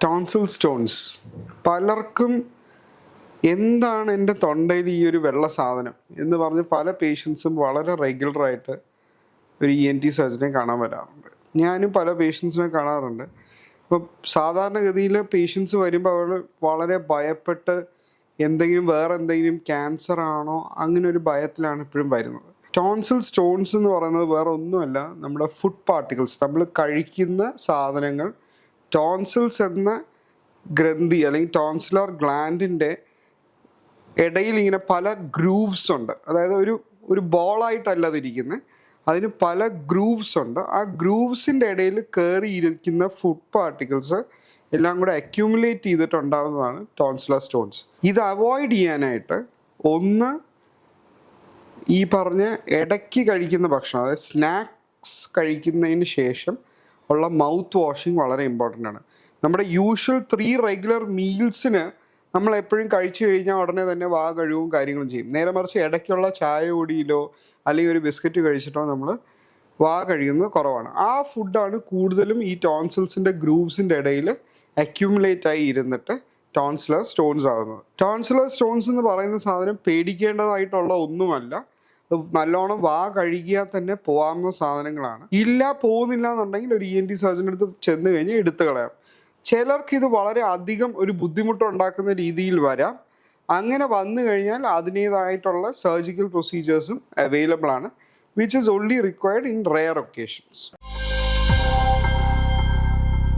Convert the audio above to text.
Tonsil stones. പലർക്കും എന്താണ് എൻ്റെ തൊണ്ടയിൽ ഈ ഒരു വെള്ള സാധനം എന്ന് പറഞ്ഞ് പല പേഷ്യൻസും വളരെ റെഗുലറായിട്ട് ഒരു ENT സർജനെ കാണാൻ വരാറുണ്ട്. ഞാനും പല പേഷ്യൻസിനെ കാണാറുണ്ട്. അപ്പോൾ സാധാരണഗതിയിൽ പേഷ്യൻസ് വരുമ്പോൾ അവർ വളരെ ഭയപ്പെട്ട് വേറെ എന്തെങ്കിലും ക്യാൻസർ ആണോ അങ്ങനെ ഒരു ഭയത്തിലാണ് ഇപ്പോഴും വരുന്നത്. ടോൺസിൽ സ്റ്റോൺസ് എന്ന് പറയുന്നത് വേറെ ഒന്നുമല്ല, നമ്മുടെ ഫുഡ് പാർട്ടിക്കിൾസ്, നമ്മൾ കഴിക്കുന്ന സാധനങ്ങൾ ടോൺസിൽസ് എന്ന ഗ്രന്ഥി അല്ലെങ്കിൽ ടോൺസിലർ ഗ്ലാൻഡിൻ്റെ ഇടയിൽ ഇങ്ങനെ പല ഗ്രൂവ്സ് ഉണ്ട്. അതായത് ഒരു ബോളായിട്ടല്ല അതിരിക്കുന്നത്, അതിന് പല ഗ്രൂവ്സ് ഉണ്ട്. ആ ഗ്രൂവ്സിൻ്റെ ഇടയിൽ കയറിയിരിക്കുന്ന ഫുഡ് പാർട്ടിക്കിൾസ് എല്ലാം കൂടെ അക്യൂമുലേറ്റ് ചെയ്തിട്ടുണ്ടാകുന്നതാണ് ടോൺസിലർ സ്റ്റോൺസ്. ഇത് അവോയ്ഡ് ചെയ്യാനായിട്ട് ഒന്ന് ഈ പറഞ്ഞ ഇടയ്ക്ക് കഴിക്കുന്ന ഭക്ഷണം, അതായത് സ്നാക്സ് കഴിക്കുന്നതിന് ശേഷം ഉള്ള മൗത്ത് വാഷിങ് വളരെ ഇമ്പോർട്ടൻ്റ് ആണ്. നമ്മുടെ യൂഷ്വൽ 3 റെഗുലർ മീൽസിന് നമ്മൾ എപ്പോഴും കഴിച്ചു കഴിഞ്ഞാൽ ഉടനെ തന്നെ വാ കഴുകും കാര്യങ്ങളും ചെയ്യും. നേരെ മറിച്ച് ഇടയ്ക്കുള്ള ചായ കുടിയിലോ അല്ലെങ്കിൽ ഒരു ബിസ്ക്കറ്റ് കഴിച്ചിട്ടോ നമ്മൾ വാ കഴിയുന്നത് കുറവാണ്. ആ ഫുഡാണ് കൂടുതലും ഈ ടോൺസിൽസിൻ്റെ ഗ്രൂവ്സിൻ്റെ ഇടയിൽ അക്യൂമുലേറ്റ് ആയി ഇരുന്നിട്ട് ടോൺസിലർ സ്റ്റോൺസ് ആകുന്നത്. ടോൺസിലർ സ്റ്റോൺസ് എന്ന് പറയുന്ന സാധനം പേടിക്കേണ്ടതായിട്ടുള്ള ഒന്നുമല്ല. നല്ലോണം വാ കഴുകിയാൽ തന്നെ പോകാവുന്ന സാധനങ്ങളാണ്. പോകുന്നില്ല എന്നുണ്ടെങ്കിൽ ഒരു ENT സർജൻ്റെ അടുത്ത് ചെന്ന് കഴിഞ്ഞ് എടുത്തു കളയാം. ചിലർക്ക് ഇത് വളരെ അധികം ഒരു ബുദ്ധിമുട്ടുണ്ടാക്കുന്ന രീതിയിൽ വരാം. അങ്ങനെ വന്നു കഴിഞ്ഞാൽ അതിൻ്റേതായിട്ടുള്ള സർജിക്കൽ പ്രൊസീജിയേഴ്സും അവൈലബിൾ ആണ്, which is only required in rare occasions.